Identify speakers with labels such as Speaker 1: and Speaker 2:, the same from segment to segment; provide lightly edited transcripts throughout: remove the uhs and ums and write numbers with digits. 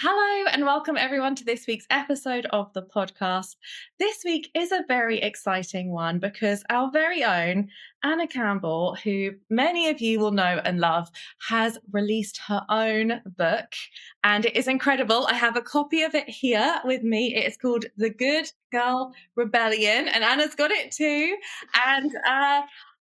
Speaker 1: Hello and welcome everyone to this week's episode of the podcast. This week is a very exciting one because our very own Anna Campbell, who many of you will know and love, has released her own book and it is incredible. I have a copy of it here with me. It is called The Good Girl Rebellion and Anna's got it too. And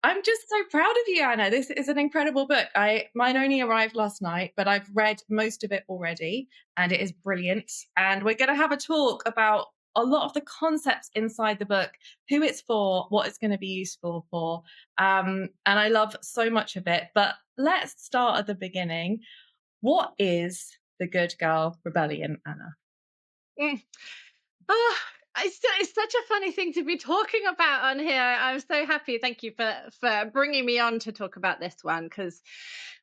Speaker 1: I'm just so proud of you, Anna. This is an incredible book. Mine only arrived last night, but I've read most of it already and it is brilliant. And we're going to have a talk about a lot of the concepts inside the book, who it's for, what it's going to be useful for. And I love so much of it. But let's start at the beginning. What is the Good Girl Rebellion, Anna?
Speaker 2: Mm. Oh, it's such a funny thing to be talking about on here. I'm so happy. Thank you for bringing me on to talk about this one because,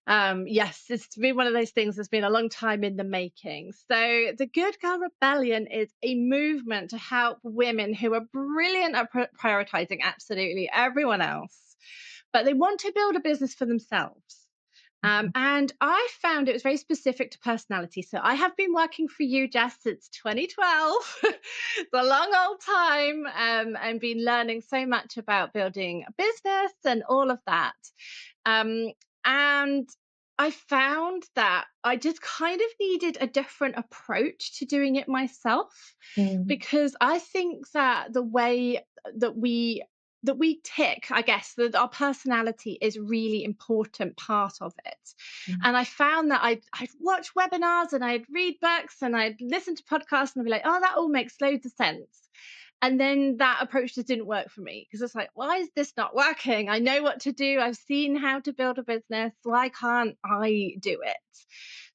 Speaker 2: yes, it's been one of those things that's been a long time in the making. So, the Good Girl Rebellion is a movement to help women who are brilliant at prioritizing absolutely everyone else, but they want to build a business for themselves. And I found it was very specific to personality. So I have been working for you, Jess, since 2012. It's a long old time, and been learning so much about building a business and all of that. Um, and I found that I just kind of needed a different approach to doing it myself
Speaker 1: Mm,
Speaker 2: because I think that the way that we tick, I guess, that our personality is really important part of it.
Speaker 1: mm,
Speaker 2: And I found that I'd watch webinars and I'd read books and I'd listen to podcasts and I'd be like, oh, that all makes loads of sense. And then that approach just didn't work for me because it's like, why is this not working? I know what to do. I've seen how to build a business. Why can't I do it?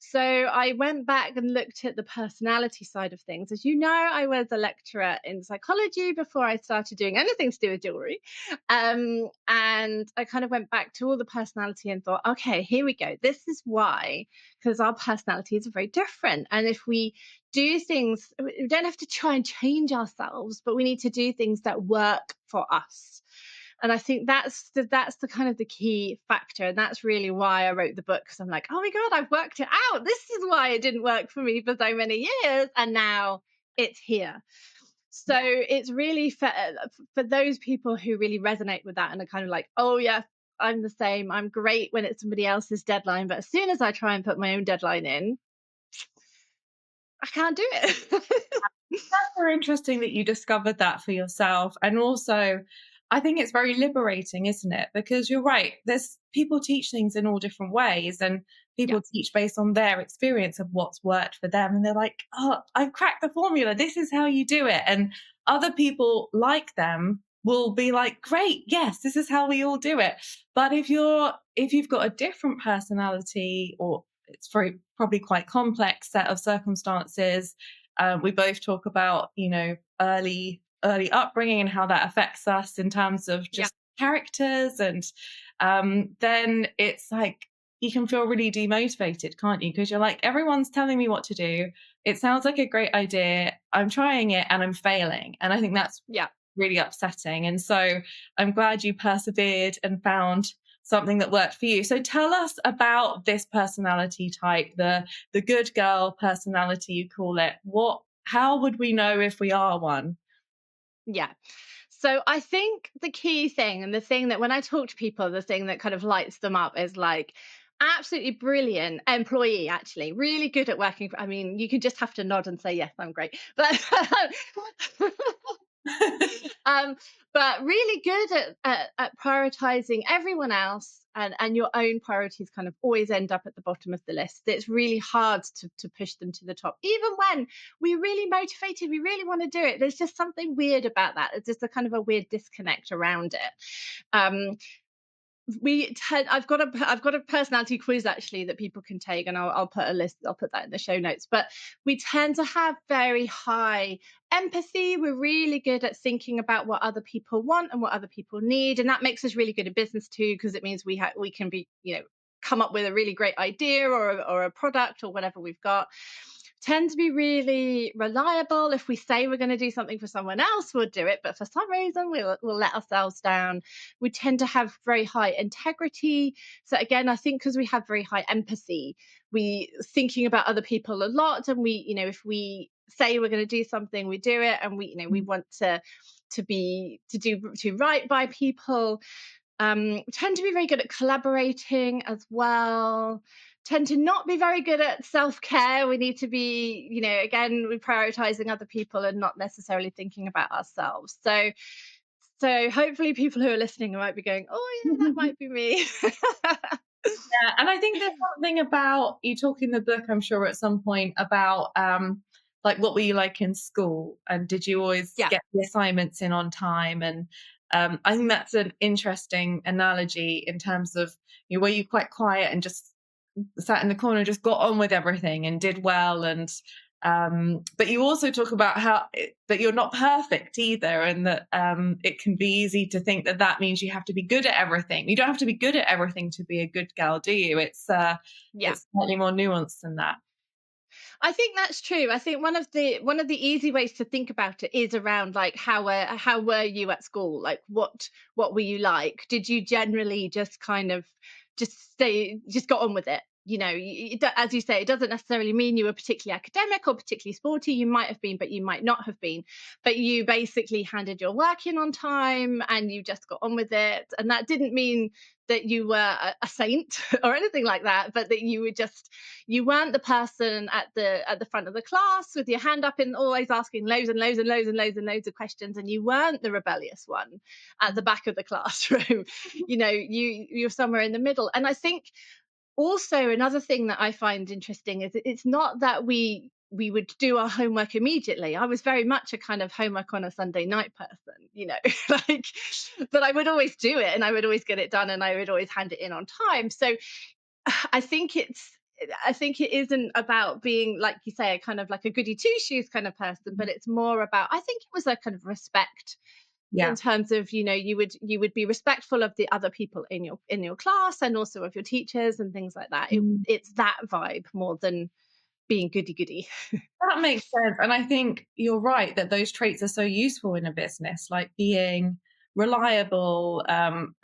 Speaker 2: So I went back and looked at the personality side of things. As you know, I was a lecturer in psychology before I started doing anything to do with jewelry. And I kind of went back to all the personality and thought, okay, here we go. This is why, because our personalities are very different. And if we do things, we don't have to try and change ourselves, but we need to do things that work for us. And I think that's the kind of the key factor, and that's really why I wrote the book, because I'm like, oh my god, I've worked it out. This is why it didn't work for me for so many years, and now it's here. So
Speaker 1: yeah.
Speaker 2: it's really for those people who really resonate with that and are kind of like, oh yeah, I'm the same. I'm great when it's somebody else's deadline, but as soon as I try and put my own deadline in, I can't do it.
Speaker 1: That's very interesting that you discovered that for yourself. And also, I think it's very liberating, isn't it? Because you're right, there's people teach things in all different ways, and
Speaker 2: Yeah,
Speaker 1: people teach based on their experience of what's worked for them. And they're like, oh, I've cracked the formula. This is how you do it. And other people like them will be like, great, yes, this is how we all do it. But if you've got a different personality, or it's very probably quite complex set of circumstances, we both talk about, early upbringing and how that affects us in terms of
Speaker 2: yeah,
Speaker 1: just characters. And then it's like you can feel really demotivated, can't you? Because you're like, everyone's telling me what to do. It sounds like a great idea. I'm trying it and I'm failing. And I think that's
Speaker 2: yeah.
Speaker 1: really upsetting. And so I'm glad you persevered and found something that worked for you. So tell us about this personality type, the good girl personality you call it. How would we know if we are one?
Speaker 2: Yeah. So I think the key thing, and the thing that when I talk to people, the thing that kind of lights them up is like absolutely brilliant employee, actually really good at working. I mean, you can just have to nod and say, yes, I'm great. But um, but really good at prioritizing everyone else, and your own priorities kind of always end up at the bottom of the list. It's really hard to push them to the top, even when we're really motivated, we really want to do it. There's just something weird about that. It's just a kind of a weird disconnect around it. um, I've got a personality quiz actually that people can take, and I'll put a list. I'll put that in the show notes. But we tend to have very high empathy. We're really good at thinking about what other people want and what other people need, and that makes us really good at business too, because it means we can be, come up with a really great idea or a product or whatever we've got. tend to be really reliable. If we say we're going to do something for someone else, we'll do it. But for some reason, we'll let ourselves down. We tend to have very high integrity. So again, I think because we have very high empathy, we thinking about other people a lot. And if we say we're going to do something, we do it. And we want to right by people. Tend to be very good at collaborating as well. Tend to not be very good at self care. We need to be, again, we're prioritizing other people and not necessarily thinking about ourselves. So hopefully, people who are listening might be going, "Oh yeah, that might be me."
Speaker 1: Yeah, and I think there's something about you talk in the book, I'm sure at some point about like what were you like in school and did you always
Speaker 2: Yeah,
Speaker 1: get the assignments in on time? And I think that's an interesting analogy in terms of were you quite quiet and just sat in the corner, just got on with everything and did well. And but you also talk about that you're not perfect either, and that it can be easy to think that that means you have to be good at everything. You don't have to be good at everything to be a good gal, do you?
Speaker 2: yeah.
Speaker 1: It's slightly more nuanced than that.
Speaker 2: I think that's true. I think one of the easy ways to think about it is around like how were you at school? Like what were you like? Did you generally just kind of just got on with it? As you say, it doesn't necessarily mean you were particularly academic or particularly sporty. You might have been, but you might not have been. But you basically handed your work in on time and you just got on with it. And that didn't mean that you were a saint or anything like that, but that you weren't the person at the front of the class with your hand up and always asking loads and loads and loads and loads and loads of questions, and you weren't the rebellious one at the back of the classroom. You're somewhere in the middle. And I think also another thing that I find interesting is it's not that we would do our homework immediately. I was very much a kind of homework on a Sunday night person, like, but I would always do it and I would always get it done and I would always hand it in on time. So I think it isn't about being, like you say, a kind of like a goody two shoes kind of person, but it's more about, I think it was a kind of respect in
Speaker 1: Yeah.
Speaker 2: terms of, you would be respectful of the other people in your class and also of your teachers and things like that. It's that vibe more than being goody goody.
Speaker 1: That makes sense. And I think you're right that those traits are so useful in a business, like being reliable,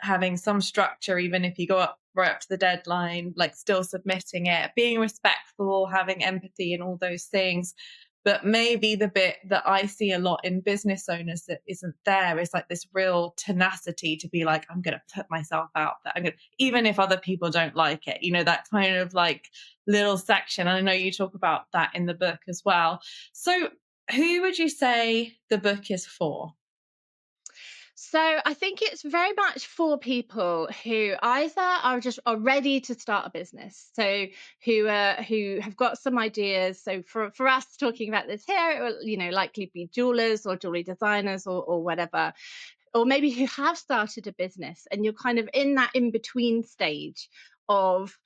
Speaker 1: having some structure, even if you go up right up to the deadline, like still submitting it, being respectful, having empathy, and all those things. But maybe the bit that I see a lot in business owners that isn't there is like this real tenacity to be like, I'm going to put myself out there. Even if other people don't like it, that kind of like little section. I know you talk about that in the book as well. So, who would you say the book is for?
Speaker 2: So I think it's very much for people who either are ready to start a business, so who have got some ideas. So for us talking about this here, it will likely be jewelers or jewelry designers or whatever, or maybe who have started a business and you're kind of in that in between stage of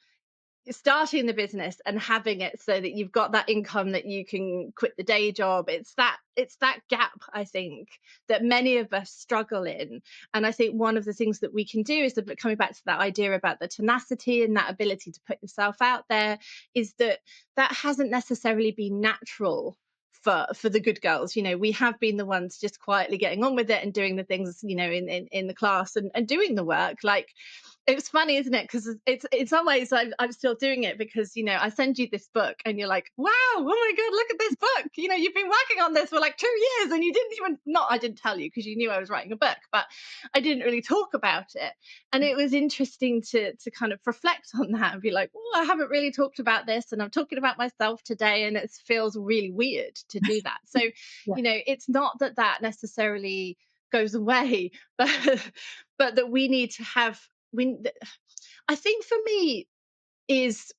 Speaker 2: starting the business and having it so that you've got that income that you can quit the day job. It's that gap, I think, that many of us struggle in. And I think one of the things that we can do is coming back to that idea about the tenacity and that ability to put yourself out there, is that hasn't necessarily been natural for the good girls. We have been the ones just quietly getting on with it and doing the things, in the class and doing the work. Like, it's funny, isn't it? Because it's in some ways I'm still doing it because I send you this book and you're like, wow, oh my god, look at this book. You've been working on this for like 2 years and you didn't even not I didn't tell you because you knew I was writing a book, but I didn't really talk about it. And it was interesting to kind of reflect on that and be like, oh, I haven't really talked about this and I'm talking about myself today and it feels really weird to do that. So,
Speaker 1: Yeah.
Speaker 2: it's not that necessarily goes away, but but that we need to have we I think for me is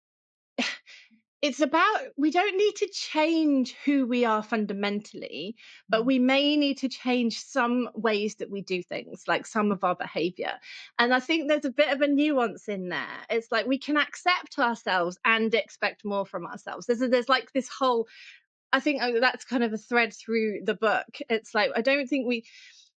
Speaker 2: it's about, we don't need to change who we are fundamentally, but we may need to change some ways that we do things, like some of our behavior. And I think there's a bit of a nuance in there. It's like we can accept ourselves and expect more from ourselves. There's like this whole, I think, that's kind of a thread through the book. It's like, I don't think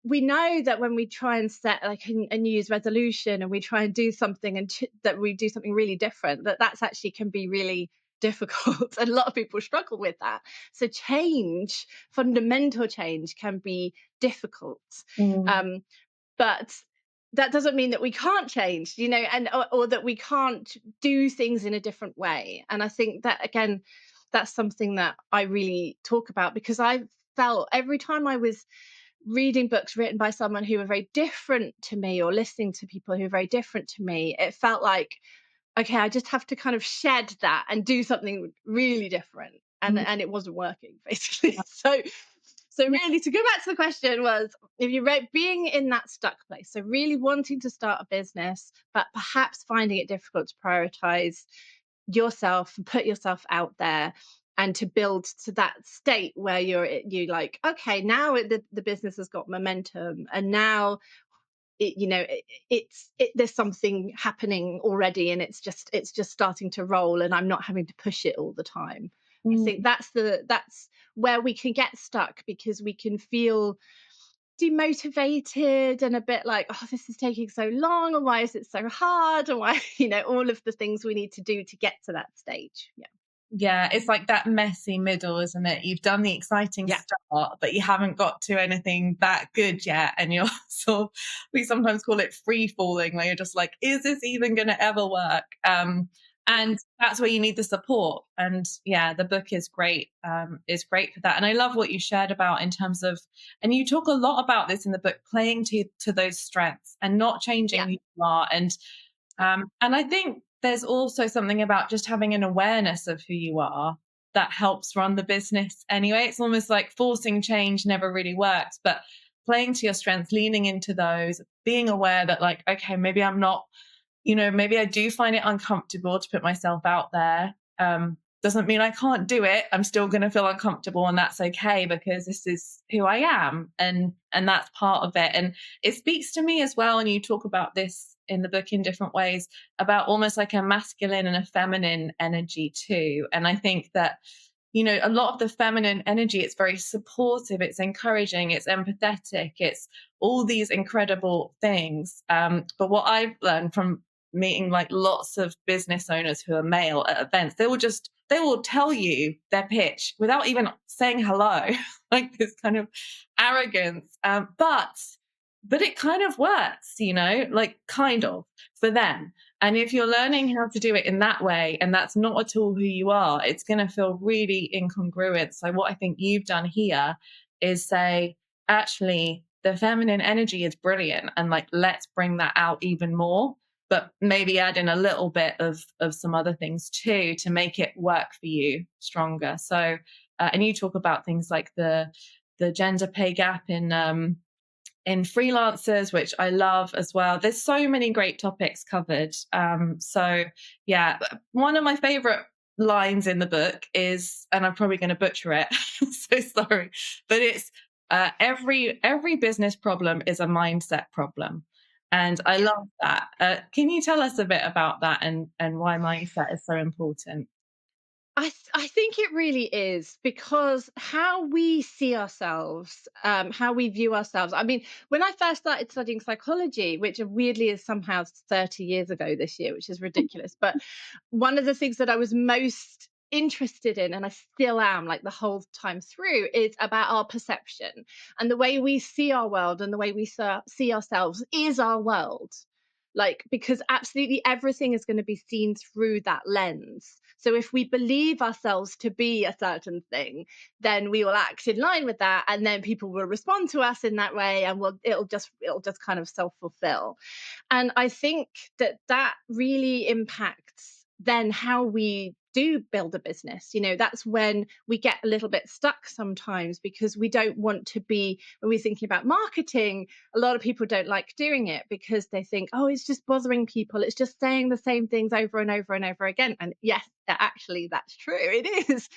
Speaker 2: we know that when we try and set like a New Year's resolution and we try and do something that we do something really different, that's actually can be really difficult. And a lot of people struggle with that. So change, fundamental change, can be difficult.
Speaker 1: Mm.
Speaker 2: Um, but that doesn't mean that we can't change, and or that we can't do things in a different way. And I think that, again, that's something that I really talk about, because I felt every time I was reading books written by someone who were very different to me, or listening to people who are very different to me, it felt like, okay, I just have to kind of shed that and do something really different. And
Speaker 1: Mm.
Speaker 2: and it wasn't working, basically. So
Speaker 1: Yeah.
Speaker 2: really, to go back to the question, was, if you read being in that stuck place, so really wanting to start a business, but perhaps finding it difficult to prioritize yourself and put yourself out there, and to build to that state where you like, okay, now the business has got momentum, and now there's something happening already, and it's just starting to roll, and I'm not having to push it all the time. I think
Speaker 1: Mm.
Speaker 2: that's where we can get stuck, because we can feel demotivated and a bit like, oh, this is taking so long, and why is it so hard, and why, all of the things we need to do to get to that stage. Yeah.
Speaker 1: Yeah, it's like that messy middle, isn't it? You've done the exciting
Speaker 2: Yeah.
Speaker 1: start, but you haven't got to anything that good yet. And you're sort of, we sometimes call it free falling, where you're just like, is this even going to ever work?
Speaker 2: Yeah.
Speaker 1: And that's where you need the support. And yeah, the book is great for that. And I love what you shared about in terms of, and you talk a lot about this in the book, playing to those strengths and not changing
Speaker 2: Yeah.
Speaker 1: who you are. And I think there's also something about just having an awareness of who you are that helps run the business anyway. It's almost like forcing change never really works, but playing to your strengths, leaning into those, being aware that, like, okay, maybe I'm not, maybe I do find it uncomfortable to put myself out there. Doesn't mean I can't do it. I'm still going to feel uncomfortable, and that's okay, because this is who I am, and that's part of it. And it speaks to me as well. And you talk about this in the book in different ways, about almost like a masculine and a feminine energy too. And I think that, a lot of the feminine energy, it's very supportive, it's encouraging, it's empathetic, it's all these incredible things. But what I've learned from meeting like lots of business owners who are male at events, they will tell you their pitch without even saying hello, like this kind of arrogance. But it kind of works, like kind of for them. And if you're learning how to do it in that way, and that's not at all who you are, it's going to feel really incongruent. So, what I think you've done here is say, actually, the feminine energy is brilliant. And like, let's bring that out even more, but maybe add in a little bit of some other things too to make it work for you stronger. So, and you talk about things like the gender pay gap in freelancers, which I love as well. There's so many great topics covered. So yeah, one of my favorite lines in the book is, and I'm probably going to butcher it, so sorry, but it's every business problem is a mindset problem, and I
Speaker 2: Yeah.
Speaker 1: love that. Can you tell us a bit about that, and why mindset is so important?
Speaker 2: I think it really is, because how we see ourselves, how we view ourselves. I mean, when I first started studying psychology, which weirdly is somehow 30 years ago this year, which is ridiculous, but one of the things that I was most interested in, and I still am, like, the whole time through, is about our perception, and the way we see our world, and the way we see ourselves is our world. Like, because absolutely everything is going to be seen through that lens. So if we believe ourselves to be a certain thing, then we will act in line with that, and then people will respond to us in that way, and it'll just kind of self-fulfill. And I think that really impacts then how we do build a business. That's when we get a little bit stuck sometimes, because we don't want to be, when we're thinking about marketing, a lot of people don't like doing it, because they think, oh, it's just bothering people, it's just saying the same things over and over and over again. And yes, actually, that's true, it is.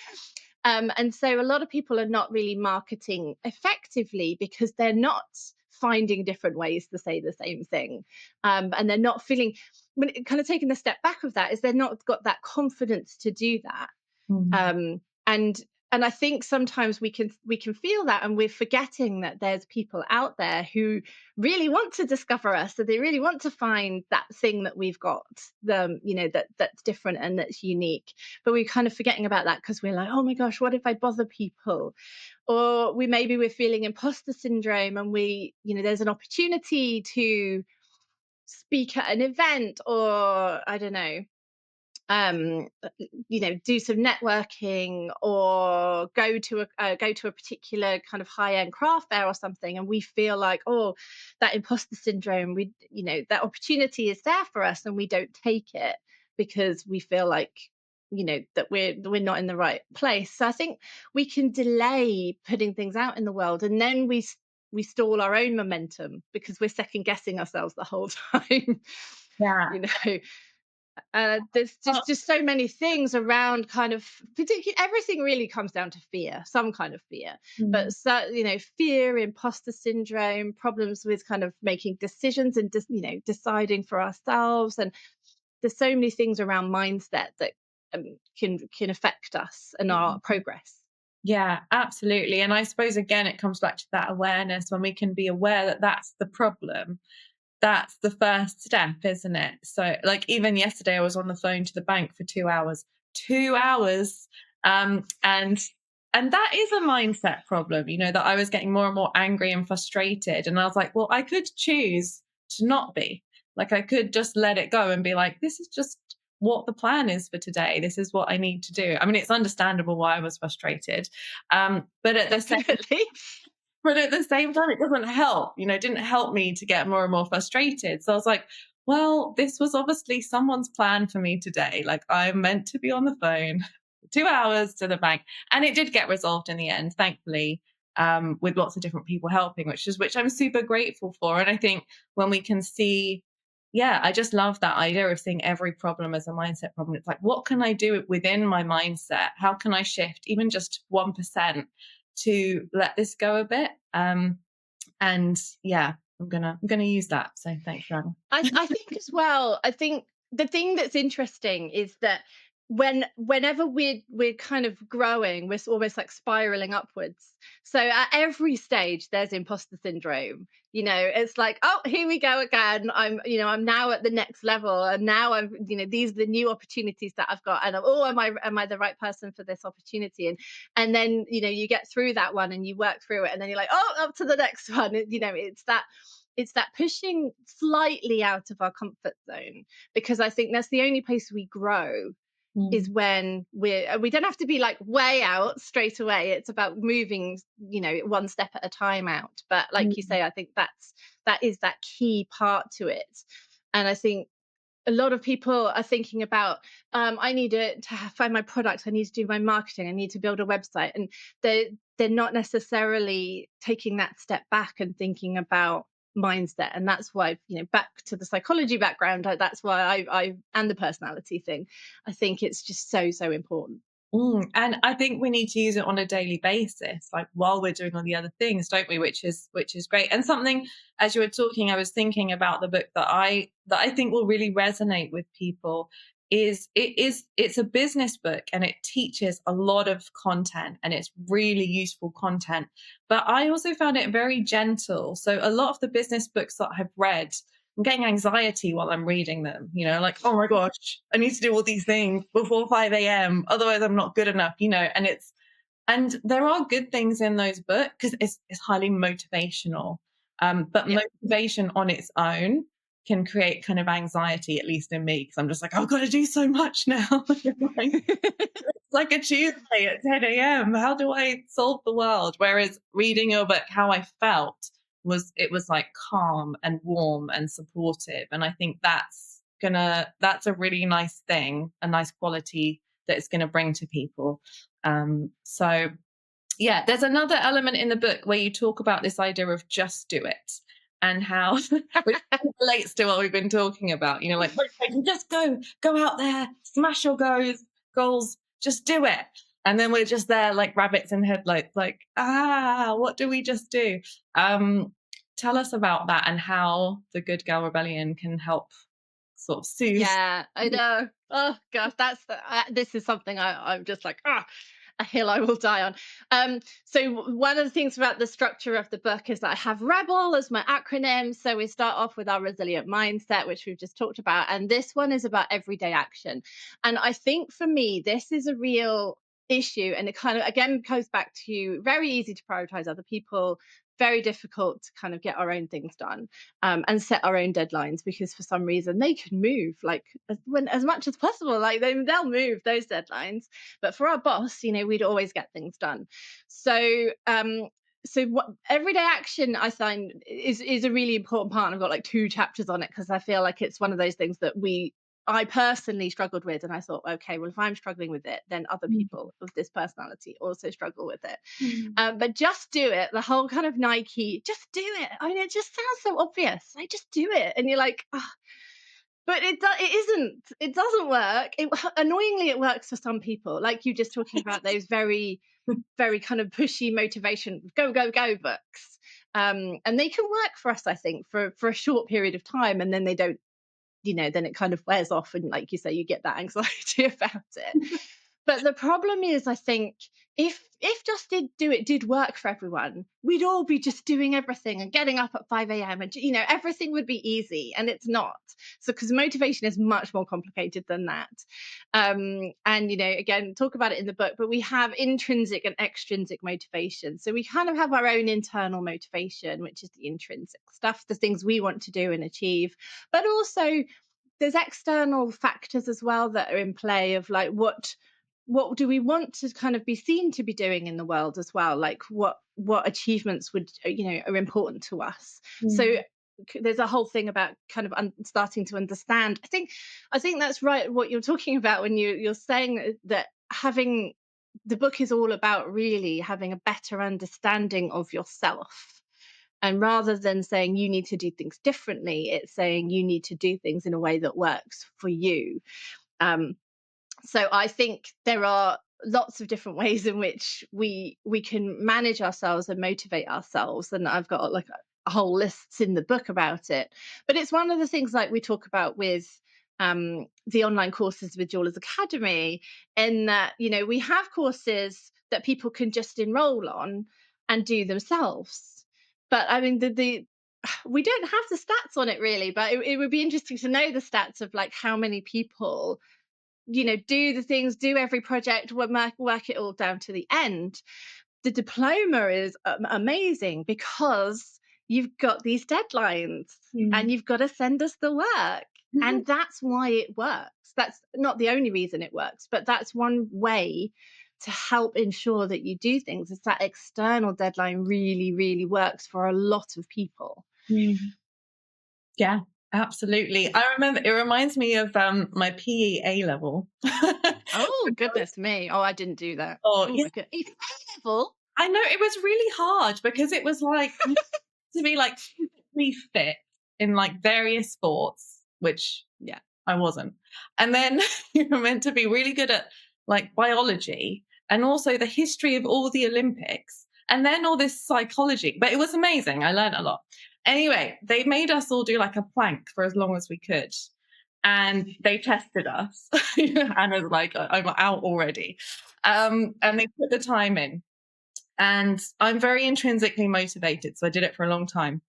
Speaker 2: And so a lot of people are not really marketing effectively, because they're not finding different ways to say the same thing. And they're not feeling, when kind of taking the step back of that, is they're not got that confidence to do that.
Speaker 1: Mm.
Speaker 2: And And I think sometimes we can feel that, and we're forgetting that there's people out there who really want to discover us, so they really want to find that thing that we've got, that's different and that's unique. But we're kind of forgetting about that because we're like, oh my gosh, what if I bother people? Or we're feeling imposter syndrome, and there's an opportunity to speak at an event, or I don't know, do some networking, or go to a particular kind of high end craft fair or something, and we feel like, oh, that imposter syndrome, that opportunity is there for us, and we don't take it because we feel like, that we're not in the right place. So I think we can delay putting things out in the world, and then we stall our own momentum because we're second guessing ourselves the whole time.
Speaker 1: Yeah.
Speaker 2: you know there's
Speaker 1: Well,
Speaker 2: just so many things around, kind of particular everything really comes down to fear, some kind of fear.
Speaker 1: mm,
Speaker 2: But so, fear, imposter syndrome, problems with kind of making decisions and deciding for ourselves. And there's so many things around mindset that can affect us and our
Speaker 1: mm.
Speaker 2: progress.
Speaker 1: Yeah, absolutely. And I suppose again, it comes back to that awareness. When we can be aware that that's the problem, that's the first step, isn't it? So, like, even yesterday, I was on the phone to the bank for 2 hours, 2 hours. And that is a mindset problem, that I was getting more and more angry and frustrated. And I was like, well, I could choose to not be. Like, I could just let it go and be like, this is just what the plan is for today. This is what I need to do. I mean, it's understandable why I was frustrated. But at the same
Speaker 2: Definitely.
Speaker 1: but at the same time, it doesn't help, it didn't help me to get more and more frustrated. So I was like, well, this was obviously someone's plan for me today. Like, I'm meant to be on the phone 2 hours to the bank. And it did get resolved in the end, thankfully, with lots of different people helping, which I'm super grateful for. And I think when we can see, yeah, I just love that idea of seeing every problem as a mindset problem. It's like, what can I do within my mindset? How can I shift even just 1% to let this go a bit? And yeah, I'm gonna use that. So thanks, Anna.
Speaker 2: I think as well, I think the thing that's interesting is that whenever we're kind of growing, we're almost like spiraling upwards. So at every stage there's imposter syndrome. It's like, oh, here we go again. I'm now at the next level, and now these are the new opportunities that I've got, and oh, am I the right person for this opportunity? And then you get through that one and you work through it, and then you're like, oh, up to the next one. It's that pushing slightly out of our comfort zone, because I think that's the only place we grow, is
Speaker 1: Mm,
Speaker 2: when we don't have to be like way out straight away. It's about moving, one step at a time out. But like you
Speaker 1: mm,
Speaker 2: say, I think that is that key part to it. And I think a lot of people are thinking about, I need to find my products, I need to do my marketing, I need to build a website, and they're not necessarily taking that step back and thinking about mindset. And that's why, back to the psychology background, that's why I and the personality thing, I think it's just so, so important.
Speaker 1: And I think we need to use it on a daily basis, like while we're doing all the other things, don't we? Which is great. And something, as you were talking, I was thinking about the book that I think will really resonate with people. It's a business book, and it teaches a lot of content, and it's really useful content. But I also found it very gentle. So a lot of the business books that I've read, I'm getting anxiety while I'm reading them, like, oh my gosh, I need to do all these things before 5 a.m. Otherwise, I'm not good enough, and there are good things in those books because it's highly motivational. But
Speaker 2: Yeah.
Speaker 1: motivation on its own can create kind of anxiety, at least in me, because I'm just like, I've got to do so much now. Like, it's like a Tuesday at 10 a.m. How do I solve the world? Whereas reading your book, how I felt it was like calm and warm and supportive. And I think that's a really nice thing, a nice quality that it's gonna bring to people. So yeah, there's another element in the book where you talk about this idea of just do it, and how which relates to what we've been talking about, like, "Right, just go out there, smash your goals, just do it." And then we're just there like rabbits in headlights, like, what do we just do? Tell us about that and how the Good Gal Rebellion can help sort of soothe.
Speaker 2: Yeah, I know. Oh gosh, this is something I'm just like, ah. a hill I will die on. One of the things about the structure of the book is that I have Rebel as my acronym. So we start off with our resilient mindset, which we've just talked about, and this one is about everyday action. And I think for me, this is a real issue, and it kind of again goes back to very easy to prioritize other people, very difficult to kind of get our own things done, and set our own deadlines, because for some reason they can move like as much as possible, like they'll move those deadlines. But for our boss, we'd always get things done. So what everyday action I find is a really important part, and I've got like two chapters on it, because I feel like it's one of those things that I personally struggled with, and I thought, okay, well, if I'm struggling with it, then other
Speaker 1: Mm.
Speaker 2: people of this personality also struggle with it.
Speaker 1: Mm.
Speaker 2: But just do it. The whole kind of Nike, just do it. I mean, it just sounds so obvious. Like, just do it, and you're like, oh, but it isn't. It doesn't work. Annoyingly, it works for some people. Like you just talking about those very, very kind of pushy motivation, go, go, go books. And they can work for us, I think, for a short period of time, and then they don't. Then it kind of wears off, and like you say, you get that anxiety about it. But the problem is, I think, if just did work for everyone, we'd all be just doing everything and getting up at 5 a.m. and everything would be easy, and it's not. So because motivation is much more complicated than that. And again, talk about it in the book, but we have intrinsic and extrinsic motivation. So we kind of have our own internal motivation, which is the intrinsic stuff, the things we want to do and achieve, but also there's external factors as well that are in play, of like what do we want to kind of be seen to be doing in the world as well, like what achievements would are important to us. So
Speaker 1: Mm.
Speaker 2: there's a whole thing about kind of starting to understand. I think that's right what you're talking about when you're saying that having the book is all about really having a better understanding of yourself, and rather than saying you need to do things differently, it's saying you need to do things in a way that works for you. um, so I think there are lots of different ways in which we can manage ourselves and motivate ourselves, and I've got like a whole lists in the book about it. But it's one of the things like we talk about with the online courses with Jewelers Academy, in that we have courses that people can just enroll on and do themselves. But I mean, the we don't have the stats on it really, but it would be interesting to know the stats of like how many people do the things, do every project, work it all down to the end. The diploma is amazing, because you've got these deadlines and
Speaker 1: Mm.
Speaker 2: you've got to send us the work. And that's why it works. That's not the only reason it works, but that's one way to help ensure that you do things. It's that external deadline really, really works for a lot of people.
Speaker 1: Mm. Yeah, absolutely. I remember it reminds me of my PE A level.
Speaker 2: Oh, goodness me. Oh, I didn't do that.
Speaker 1: Oh,
Speaker 2: Oh,
Speaker 1: yeah,
Speaker 2: my God. Even A level?
Speaker 1: I know it was really hard because it was like to be like physically fit in like various sports, which
Speaker 2: Yeah.
Speaker 1: I wasn't. And then you were meant to be really good at like biology and also the history of all the Olympics and then all this psychology. But it was amazing. I learned a lot. Anyway, they made us all do like a plank for as long as we could. And they tested us. And I was like, I'm out already. And they put the time in. And I'm very intrinsically motivated. So I did it for a long time.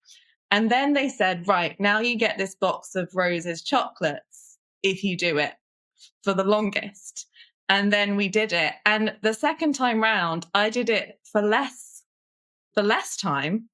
Speaker 1: And then they said, right, now you get this box of Rose's chocolates if you do it for the longest. And then we did it. And the second time round, I did it for less time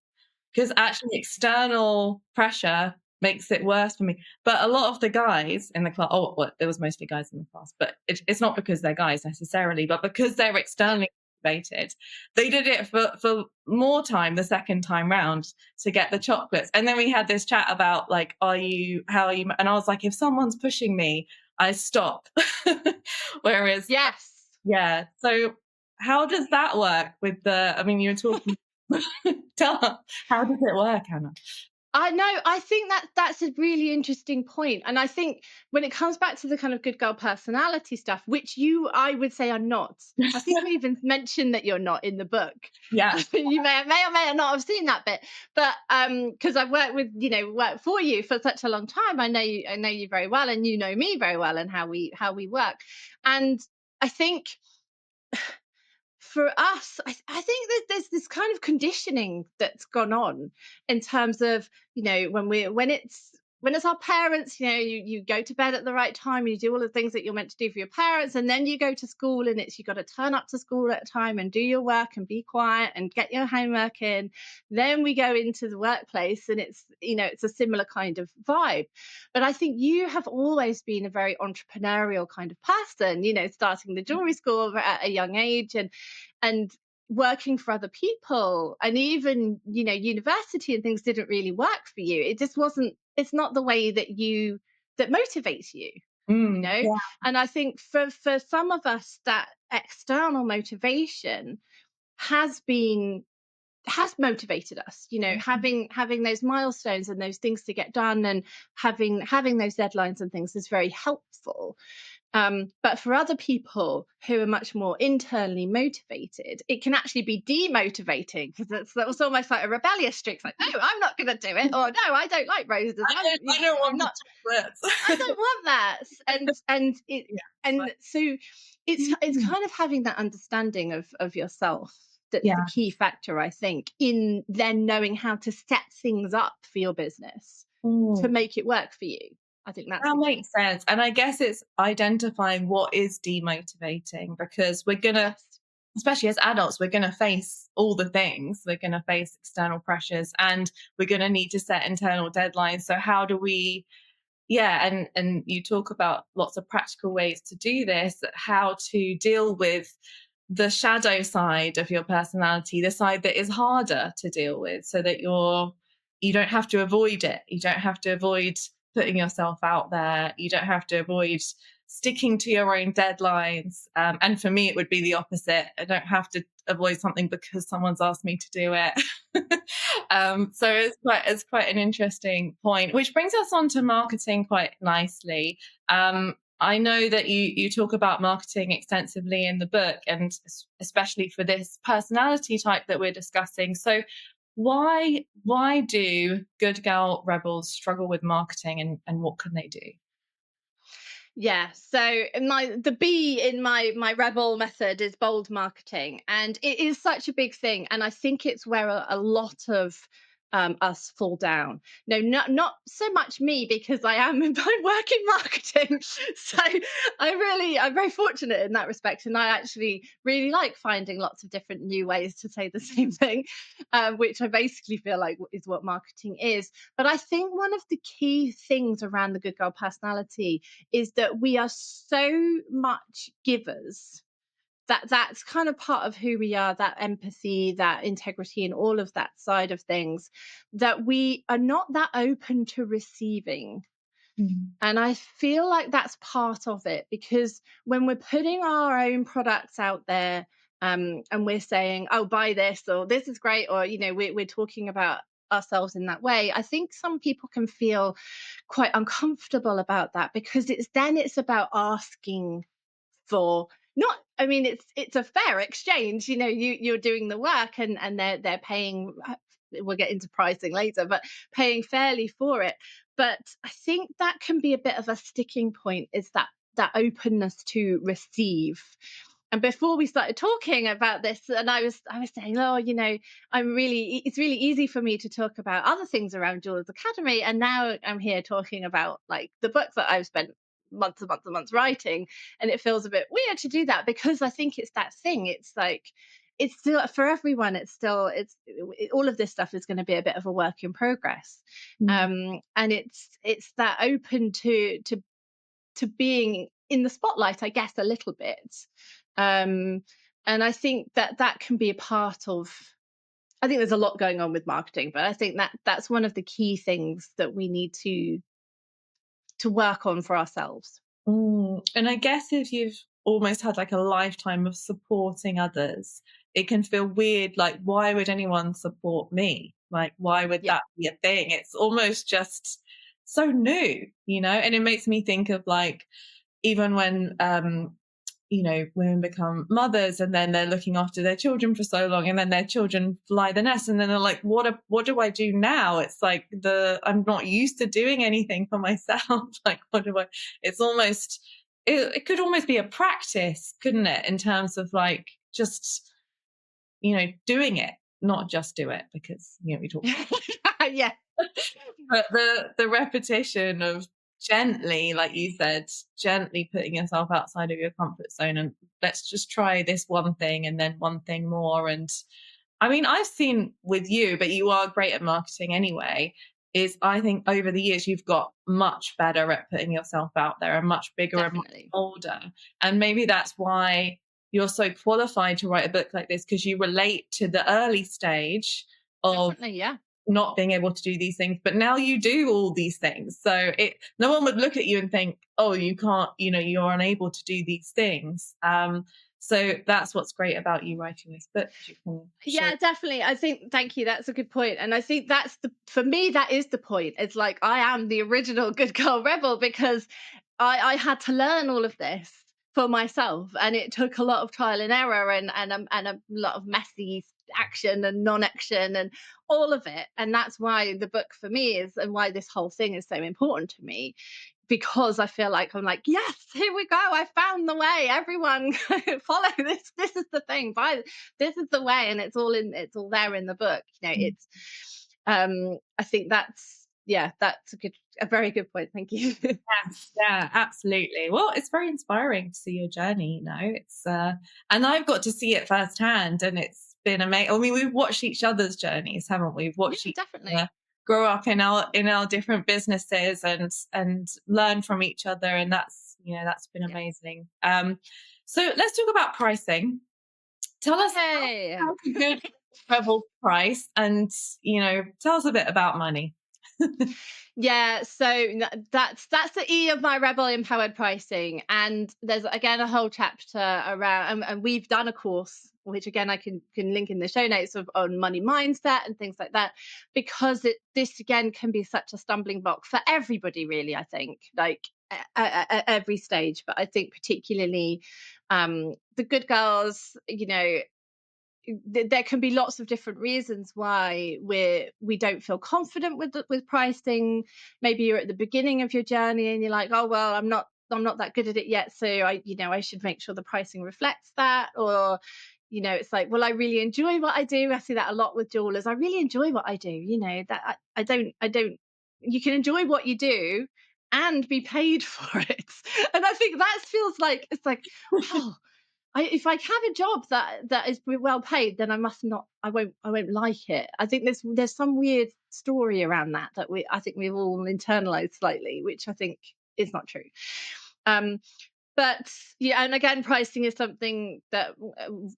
Speaker 1: because actually external pressure makes it worse for me. But a lot of the guys in the class, oh, well, there was mostly guys in the class, but it's not because they're guys necessarily, but because they're
Speaker 2: Yeah.
Speaker 1: externally motivated, they did it for more time the second time round to get the chocolates. And then we had this chat about like, how are you? And I was like, if someone's pushing me, I stop. Whereas,
Speaker 2: Yes.
Speaker 1: yeah. So how does that work with I mean, you were talking, tell us, how does it work, Hannah?
Speaker 2: I know. I think that's a really interesting point. And I think when it comes back to the kind of good girl personality stuff, which I would say are not. I think you even mentioned that you're not in the book.
Speaker 1: Yeah.
Speaker 2: You may or may not have seen that bit. But because I've worked for you for such a long time, I know you very well, and you know me very well, and how we work. And I think for us, I think that there's this kind of conditioning that's gone on in terms of, when it's our parents, you go to bed at the right time, you do all the things that you're meant to do for your parents, and then you go to school and it's you got to turn up to school at a time and do your work and be quiet and get your homework in. Then we go into the workplace and it's a similar kind of vibe. But I think you have always been a very entrepreneurial kind of person, starting the jewelry school at a young age and working for other people, and even university and things didn't really work for you. It just wasn't, it's not the way that motivates you you
Speaker 1: Mm,
Speaker 2: know
Speaker 1: yeah.
Speaker 2: and I think for some of us, that external motivation has been has motivated us, having those milestones and those things to get done, and having those deadlines and things is very helpful. But for other people who are much more internally motivated, it can actually be demotivating, because that was almost like a rebellious streak. It's like, no, I'm not going to do it, or no, I don't like roses.
Speaker 1: I don't
Speaker 2: I'm
Speaker 1: want the
Speaker 2: not. I
Speaker 1: chocolates.
Speaker 2: don't want that.
Speaker 1: Yeah.
Speaker 2: And so it's
Speaker 1: Mm.
Speaker 2: kind of having that understanding of yourself that's the
Speaker 1: Yeah.
Speaker 2: key factor, I think, in then knowing how to set things up for your business to
Speaker 1: Mm.
Speaker 2: make it work for you. I think that's
Speaker 1: That
Speaker 2: the key.
Speaker 1: makes sense. And I guess it's identifying what is demotivating, because we're going to,
Speaker 2: Yes.
Speaker 1: especially as adults, we're going to face all the things. We're going to face external pressures and we're going to need to set internal deadlines. So, how do we, yeah, and you talk about lots of practical ways to do this, how to deal with the shadow side of your personality, the side that is harder to deal with, so that you don't have to avoid it. You don't have to avoid putting yourself out there. You don't have to avoid sticking to your own deadlines. And for me, it would be the opposite. I don't have to avoid something because someone's asked me to do it. So it's quite an interesting point, which brings us on to marketing quite nicely. I know that you talk about marketing extensively in the book, and especially for this personality type that we're discussing. So why do good gal rebels struggle with marketing, and what can they do?
Speaker 2: Yeah. So the B in my rebel method is bold marketing, and it is such a big thing. And I think it's where a lot of us fall down. No, not so much me, because I am I work in marketing, so I'm very fortunate in that respect, and I actually really like finding lots of different new ways to say the same thing, which I basically feel like is what marketing is. But I think one of the key things around the good girl personality is that we are so much givers, that's kind of part of who we are, that empathy, that integrity, and all of that side of things, that we are not that open to receiving.
Speaker 1: Mm.
Speaker 2: And I feel like that's part of it, because when we're putting our own products out there, and we're saying, oh, buy this, or this is great, or, we're talking about ourselves in that way, I think some people can feel quite uncomfortable about that, because it's about asking for, not, I mean, it's a fair exchange, you're doing the work, and they're paying, we'll get into pricing later, but paying fairly for it. But I think that can be a bit of a sticking point, is that openness to receive. And before we started talking about this, and I was saying, oh, it's really easy for me to talk about other things around Jules Academy, and now I'm here talking about, like, the book that I've spent months and months and months writing, and it feels a bit weird to do that, because I think it's that thing. It's like, it's still for everyone. All of this stuff is going to be a bit of a work in progress,
Speaker 1: Mm.
Speaker 2: and it's that open to being in the spotlight, I guess, a little bit. Um, and I think that can be a part of. I think there's a lot going on with marketing, but I think that's one of the key things that we need to work on for ourselves.
Speaker 1: And I guess if you've almost had like a lifetime of supporting others, it can feel weird. Like, why would anyone support me? Like, why would
Speaker 2: Yeah.
Speaker 1: that be a thing? It's almost just so new. And it makes me think of, like, even when women become mothers and then they're looking after their children for so long, and then their children fly the nest, and then they're like, what do I do now? It's like, I'm not used to doing anything for myself. Like, what do I, it's almost, it could almost be a practice, couldn't it, in terms of, like, just doing it, not just do it, because we talk.
Speaker 2: Yeah,
Speaker 1: But the repetition of gently, like you said, gently putting yourself outside of your comfort zone, and let's just try this one thing and then one thing more. And I mean, I've seen with you, but you are great at marketing anyway, is I think over the years you've got much better at putting yourself out there and much bigger and much
Speaker 2: definitely.
Speaker 1: bolder. And maybe that's why you're so qualified to write a book like this, because you relate to the early stage of
Speaker 2: Definitely, yeah.
Speaker 1: not being able to do these things, but now you do all these things. So no one would look at you and think, oh, you can't, you're unable to do these things. So that's what's great about you writing this book, because you can show.
Speaker 2: Yeah, definitely. I think thank you. That's a good point. And I think that's the for me, that is the point. It's like I am the original good girl rebel because I had to learn all of this for myself. And it took a lot of trial and error and a lot of messy action and non-action and all of it. And that's why the book for me is and why this whole thing is so important to me because I feel like I'm like, yes, here we go. I found the way. Everyone follow this. This is the thing. Buy this is the way. And it's all there in the book. It's I think that's yeah, that's a very good point. Thank you.
Speaker 1: Yes, yeah, absolutely. Well, it's very inspiring to see your journey, It's and I've got to see it firsthand, and it's been amazing. I mean, we've watched each other's journeys, haven't we? We've
Speaker 2: Yeah,
Speaker 1: watched each other
Speaker 2: definitely.
Speaker 1: grow up in our different businesses, and learn from each other, and that's been
Speaker 2: Yeah.
Speaker 1: amazing. So let's talk about pricing. Tell us
Speaker 2: Okay.
Speaker 1: how a good rebel price, and tell us a bit about money.
Speaker 2: Yeah, so that's the E of my rebel empowered pricing, and there's again a whole chapter around, and we've done a course which again I can link in the show notes of on money mindset and things like that, because this again can be such a stumbling block for everybody, really. I think like at every stage, but I think particularly the good girls, there can be lots of different reasons why we don't feel confident with pricing. Maybe you're at the beginning of your journey and you're like, oh well, I'm not that good at it yet, so I should make sure the pricing reflects that. Or it's like, well, I really enjoy what I do. I see that a lot with jewelers. I really enjoy what I do. That I don't you can enjoy what you do and be paid for it. And I think that feels like it's like, well, if I have a job that is well paid, then I won't like it. I think there's some weird story around that I think we've all internalized slightly, which I think is not true. Um, but yeah, and again, pricing is something that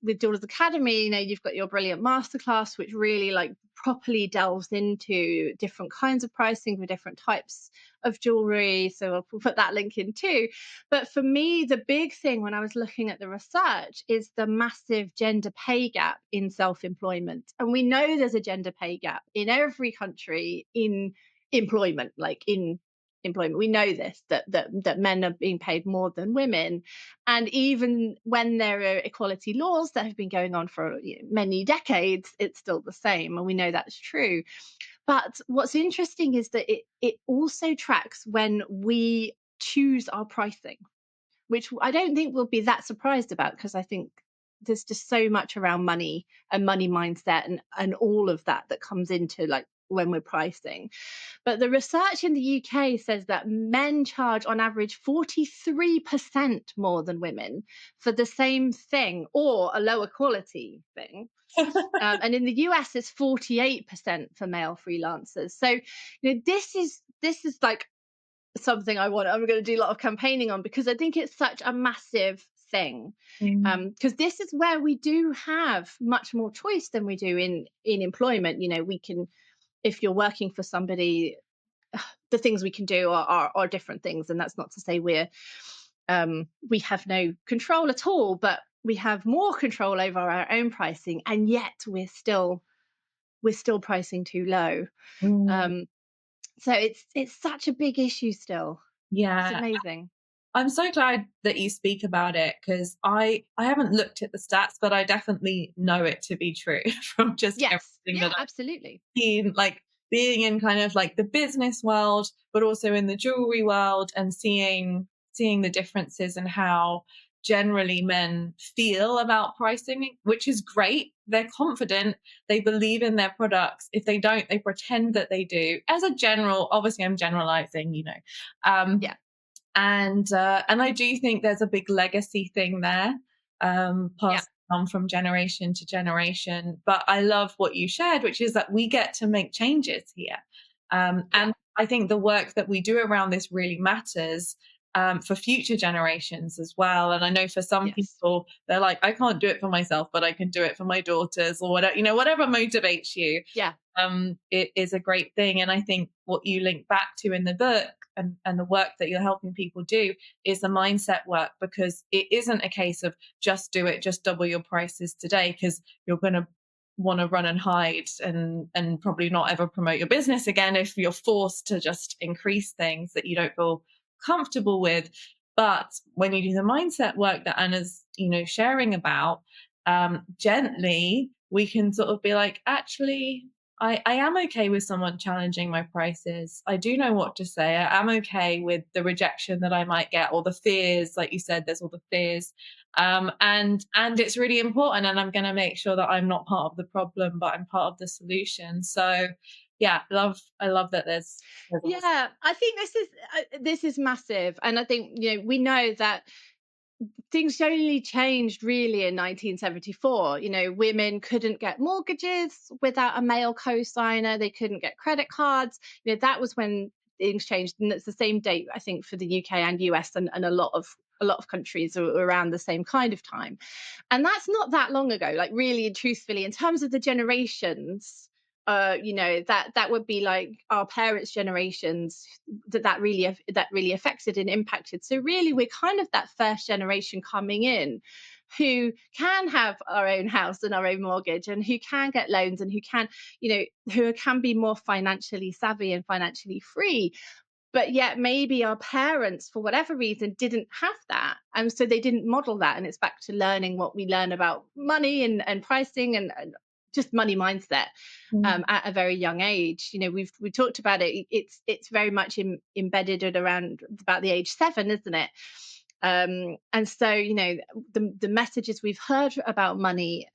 Speaker 2: with Jewelers Academy, you've got your brilliant masterclass, which really like properly delves into different kinds of pricing for different types of jewelry. So I'll put that link in too. But for me, the big thing when I was looking at the research is the massive gender pay gap in self-employment. And we know there's a gender pay gap in every country in employment, like in employment. We know this that men are being paid more than women, and even when there are equality laws that have been going on for many decades, it's still the same, and we know that's true. But what's interesting is that it also tracks when we choose our pricing, which I don't think we'll be that surprised about because I think there's just so much around money and money mindset and all of that comes into like when we're pricing. But the research in the UK says that men charge on average 43% more than women for the same thing or a lower quality thing. And in the US, it's 48% for male freelancers. So, this is like something I'm going to do a lot of campaigning on because I think it's such a massive thing.
Speaker 1: Mm.
Speaker 2: Because this is where we do have much more choice than we do in employment. We can, if you're working for somebody, the things we can do are different things, and that's not to say we have no control at all, but we have more control over our own pricing, and yet we're still pricing too low.
Speaker 1: Mm.
Speaker 2: Um, so it's such a big issue still. It's
Speaker 1: Yeah.
Speaker 2: amazing.
Speaker 1: I'm so glad that you speak about it, because I haven't looked at the stats, but I definitely know it to be true from just
Speaker 2: Yes.
Speaker 1: everything
Speaker 2: Yeah,
Speaker 1: that I've
Speaker 2: absolutely.
Speaker 1: seen, like being in kind of like the business world, but also in the jewelry world, and seeing the differences and how generally men feel about pricing, which is great. They're confident, they believe in their products. If they don't, they pretend that they do. As a general, obviously, I'm generalizing,
Speaker 2: Yeah.
Speaker 1: and I do think there's a big legacy thing there,
Speaker 2: Yeah.
Speaker 1: passed on from generation to generation. But I love what you shared, which is that we get to make changes here.
Speaker 2: Yeah.
Speaker 1: And I think the work that we do around this really matters, for future generations as well. And I know for some
Speaker 2: Yes.
Speaker 1: people, they're like, I can't do it for myself, but I can do it for my daughters or whatever, whatever motivates you.
Speaker 2: Yeah.
Speaker 1: It is a great thing. And I think what you link back to in the book, and the work that you're helping people do, is the mindset work, because it isn't a case of just do it, just double your prices today, because you're going to want to run and hide, and probably not ever promote your business again if you're forced to just increase things that you don't feel comfortable with. But when you do the mindset work that Anna's sharing about, gently we can sort of be like, actually, I am okay with someone challenging my prices. I do know what to say. I am okay with the rejection that I might get, or the fears. Like you said, there's all the fears, and it's really important. And I'm going to make sure that I'm not part of the problem, but I'm part of the solution. So, yeah, I love that there's all this.
Speaker 2: Yeah, I think this is massive, and I think we know that things only changed really in 1974. Women couldn't get mortgages without a male co-signer. They couldn't get credit cards. That was when things changed, and it's the same date I think for the UK and US, and a lot of countries are around the same kind of time. And that's not that long ago, like really and truthfully, in terms of the generations. That would be like our parents' generations that really affected and impacted. So really, we're kind of that first generation coming in, who can have our own house and our own mortgage, and who can get loans, and who can be more financially savvy and financially free. But yet maybe our parents, for whatever reason, didn't have that, and so they didn't model that. And it's back to learning what we learn about money and pricing, and just money mindset,
Speaker 1: Mm,
Speaker 2: at a very young age. We talked about it. It's very much embedded at around about the age 7, isn't it? And so the messages we've heard about money,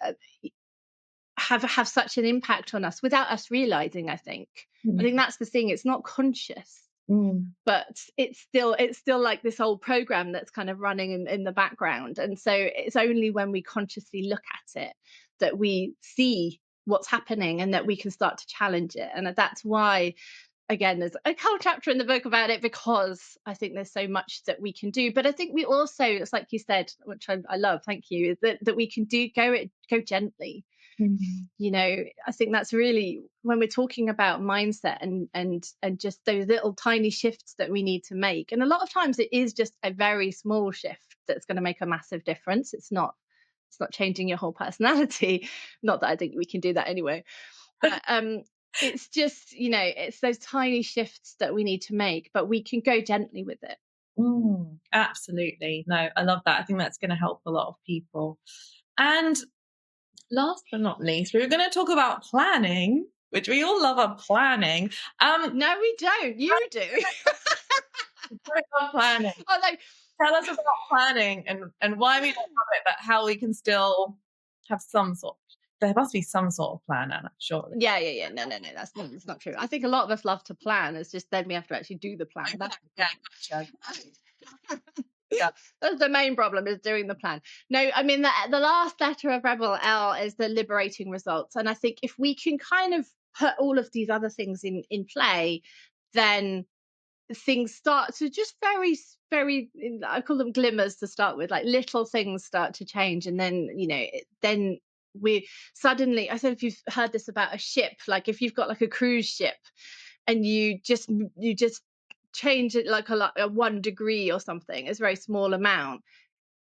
Speaker 2: have such an impact on us without us realizing. I think
Speaker 1: mm,
Speaker 2: that's the thing. It's not conscious,
Speaker 1: mm,
Speaker 2: but it's still like this old program that's kind of running in the background. And so it's only when we consciously look at it that we see what's happening, and that we can start to challenge it. And that's why, again, there's a whole chapter in the book about it, because I think there's so much that we can do. But I think we also, it's like you said, which I love, thank you, is that we can go gently.
Speaker 1: mm,
Speaker 2: I think that's really when we're talking about mindset, and just those little tiny shifts that we need to make. And a lot of times it is just a very small shift that's going to make a massive difference. It's not changing your whole personality. Not that I think we can do that anyway. But it's just, it's those tiny shifts that we need to make, but we can go gently with it.
Speaker 1: absolutely. No, I love that. I think that's going to help a lot of people. And last but not least, we were going to talk about planning, which we all love our planning.
Speaker 2: No, we don't. You do.
Speaker 1: I love planning.
Speaker 2: Although,
Speaker 1: Tell us about planning, and why we don't love it, but how we can still have some sort. There must be some sort of plan, Anna, surely.
Speaker 2: yeah, yeah, yeah. No, no, no. That's not true. I think a lot of us love to plan. It's just then we have to actually do the plan. That's
Speaker 1: Yeah,
Speaker 2: the
Speaker 1: gotcha.
Speaker 2: problem.
Speaker 1: Yeah.
Speaker 2: That's the main problem, is doing the plan. No, I mean the last letter of Rebel L is the liberating results, and I think if we can kind of put all of these other things in play, then things start to just very, I call them glimmers to start with, like little things start to change. And then then we suddenly, I don't know if you've heard this about a ship, like if you've got like a cruise ship, and you just change it like a 1 degree or something, it's a very small amount,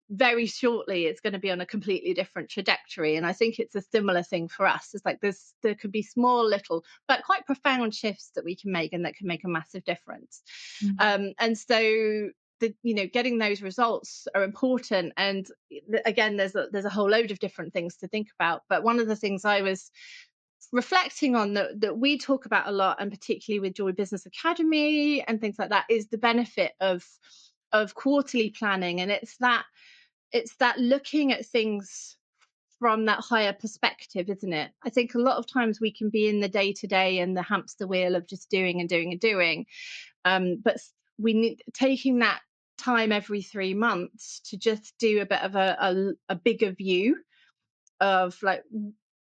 Speaker 2: very shortly it's going to be on a completely different trajectory. And I think it's a similar thing for us. It's like there could be small little but quite profound shifts that we can make, and that can make a massive difference.
Speaker 1: Mm,
Speaker 2: And so getting those results are important. And again, there's a whole load of different things to think about, but one of the things I was reflecting on, that we talk about a lot, and particularly with Joy Business Academy and things like that, is the benefit of quarterly planning. And it's that it's that looking at things from that higher perspective, isn't it? I think a lot of times we can be in the day to day and the hamster wheel of just doing and doing and doing. But we need taking that time every 3 months to just do a bit of a bigger view of like,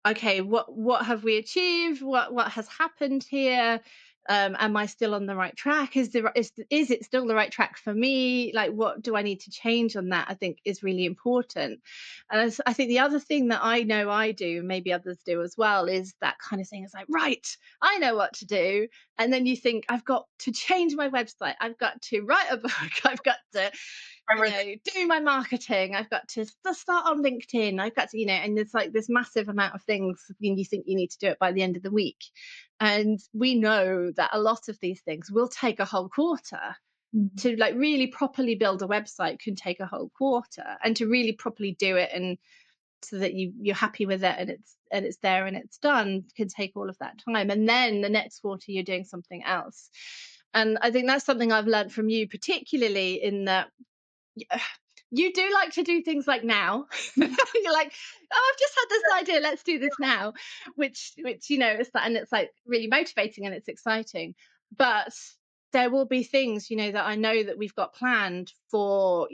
Speaker 2: okay, what have we achieved, what has happened here, am I still on the right track, is it still the right track for me, like what do I need to change on that, I think is really important. And I think the other thing that I know I do, maybe others do as well, is that kind of thing. It's like, right, I know what to do. And then you think, I've got to change my website, I've got to write a book, I've got to, do my marketing. I've got to start on LinkedIn. I've got to, and there's like this massive amount of things, and you think you need to do it by the end of the week. And we know that a lot of these things will take a whole quarter.
Speaker 1: Mm.
Speaker 2: To like really properly build a website can take a whole quarter, and to really properly do it, and so that you're happy with it, and it's there and it's done, can take all of that time. And then the next quarter you're doing something else. And I think that's something I've learned from you, particularly in that you do like to do things like now. You're like, oh, I've just had this idea, let's do this now, which it's that, and it's like really motivating and it's exciting. But there will be things, that I know that we've got planned for,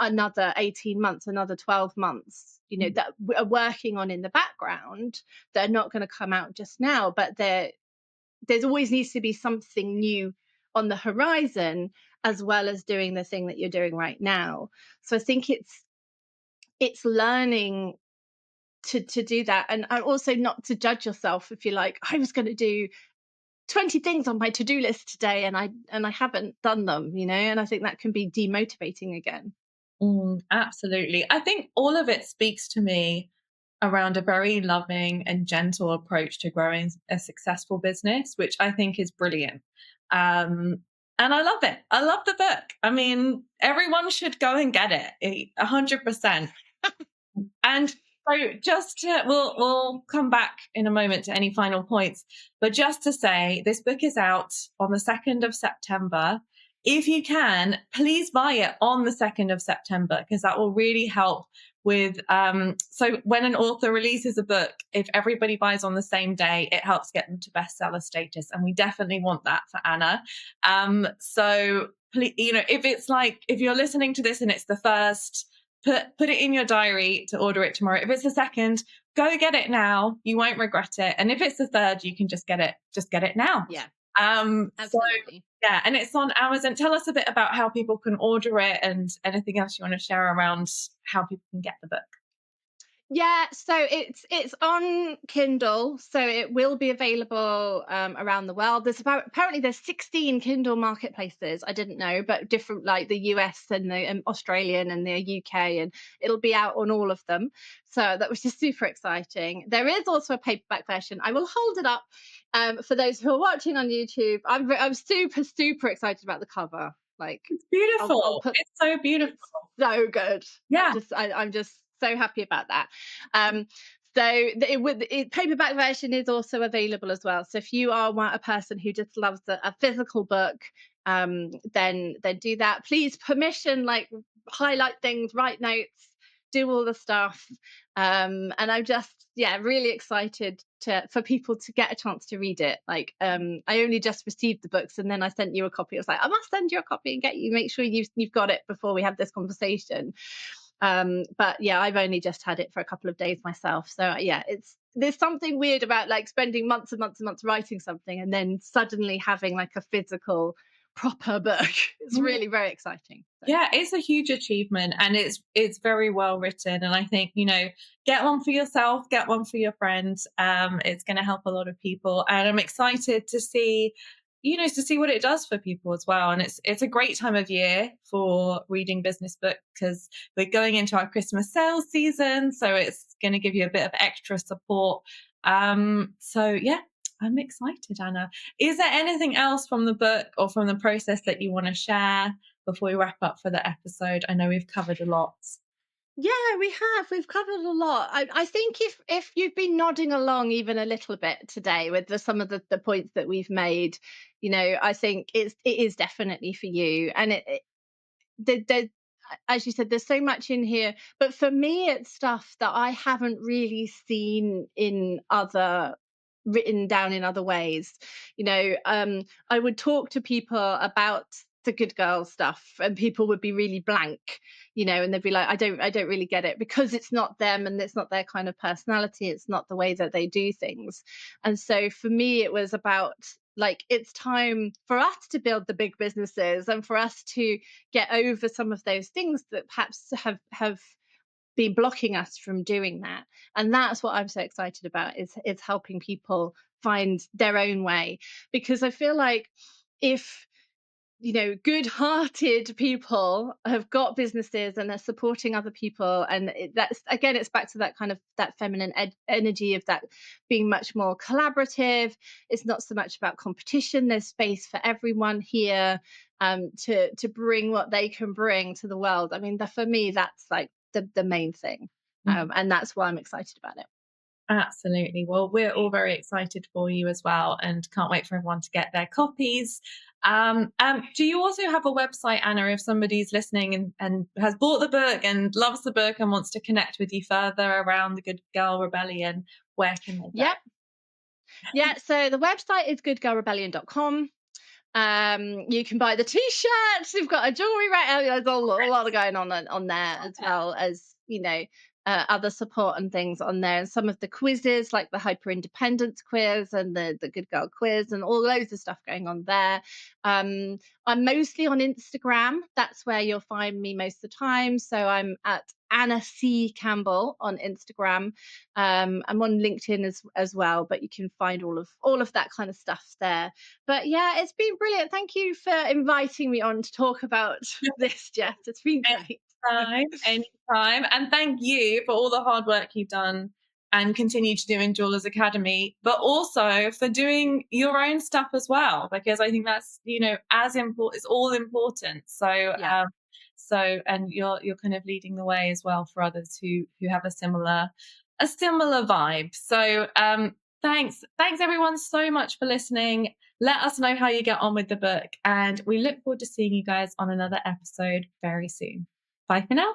Speaker 2: another 18 months, another 12 months, that we're working on in the background. They're not going to come out just now, but there's always needs to be something new on the horizon, as well as doing the thing that you're doing right now. So I think it's learning to do that, and also not to judge yourself if you're like, I was going to do 20 things on my to-do list today, and I haven't done them, and I think that can be demotivating again.
Speaker 1: Absolutely. I think all of it speaks to me around a very loving and gentle approach to growing a successful business, which I think is brilliant. Um, and I love it. I love the book. I mean, everyone should go and get it, 100%. And so we'll come back in a moment to any final points, but just to say this book is out on the 2nd of September. If you can, please buy it on the 2nd of September, because that will really help with so when an author releases a book, if everybody buys on the same day, it helps get them to bestseller status, and we definitely want that for Anna. So please, if you're listening to this and it's the first, put it in your diary to order it tomorrow. If it's the second, go get it now. You won't regret it. And if it's the third, you can just get it now.
Speaker 2: Yeah,
Speaker 1: So
Speaker 2: absolutely.
Speaker 1: yeah, and it's on Amazon. Tell us a bit about how people can order it and anything else you want to share around how people can get the book.
Speaker 2: Yeah, so it's on Kindle, so it will be available around the world. Apparently there's 16 Kindle marketplaces. I didn't know, but different, like the US and the Australian and the UK, and it'll be out on all of them. So that was just super exciting. There is also a paperback version. I will hold it up for those who are watching on YouTube. I'm super excited about the cover. Like,
Speaker 1: It's
Speaker 2: I'll
Speaker 1: beautiful.
Speaker 2: put
Speaker 1: It's so beautiful.
Speaker 2: it's so good.
Speaker 1: Yeah.
Speaker 2: I'm just so happy about that. Um, so paperback version is also available as well. So if you are a person who just loves a physical book, then do that. Please permission, like highlight things, write notes, do all the stuff. And I'm just really excited for people to get a chance to read it. Like I only just received the books, and then I sent you a copy. I was like, I must send you a copy and make sure you've got it before we have this conversation. But yeah, I've only just had it for a couple of days myself. So yeah, there's something weird about like spending months and months and months writing something, and then suddenly having like a physical proper book. It's really very exciting. So.
Speaker 1: Yeah, it's a huge achievement, and it's very well written. And I think, get one for yourself, get one for your friends. It's going to help a lot of people, and I'm excited to see, what it does for people as well. And it's a great time of year for reading business books, because we're going into our Christmas sales season, so it's going to give you a bit of extra support. So yeah, I'm excited, Anna. Is there anything else from the book or from the process that you want to share before we wrap up for the episode? I know we've covered a lot.
Speaker 2: Yeah, we've covered a lot. I think if you've been nodding along even a little bit today with some of the points that we've made, I think it is definitely for you. And the as you said, there's so much in here. But for me, it's stuff that I haven't really seen in other written down in other ways. I would talk to people about the good girl stuff and people would be really blank, and they'd be like, I don't really get it because it's not them and it's not their kind of personality, it's not the way that they do things. And so for me it was about, like, it's time for us to build the big businesses and for us to get over some of those things that perhaps have been blocking us from doing that. And that's what I'm so excited about, is helping people find their own way. Because I feel like if good-hearted people have got businesses and they're supporting other people, and that's, again, it's back to that kind of that feminine energy of that being much more collaborative. It's not so much about competition. There's space for everyone here, to bring what they can bring to the world. I mean, for me, that's like the main thing, and that's why I'm excited about it.
Speaker 1: Absolutely. Well, we're all very excited for you as well and can't wait for everyone to get their copies. Do you also have a website, Anna, if somebody's listening and has bought the book and loves the book and wants to connect with you further around the Good Girl Rebellion, where can they go?
Speaker 2: Yep. Yeah. So the website is goodgirlrebellion.com. You can buy the t-shirts. We've got a jewelry right. There's a lot of going on there, as well as other support and things on there, and some of the quizzes like the hyper independence quiz and the good girl quiz and all loads of stuff going on there. I'm mostly on Instagram. That's where you'll find me most of the time. So I'm at Anna C. Campbell on Instagram. I'm on LinkedIn as well, but you can find all of that kind of stuff there. But yeah, it's been brilliant. Thank you for inviting me on to talk about this, Jess. It's been great.
Speaker 1: Anytime, anytime. And thank you for all the hard work you've done and continue to do in Jewelers Academy, but also for doing your own stuff as well, because I think that's, as important, it's all important.
Speaker 2: Yeah.
Speaker 1: And you're kind of leading the way as well for others who have a similar vibe. So thanks everyone so much for listening. Let us know how you get on with the book, and we look forward to seeing you guys on another episode very soon. Bye for now.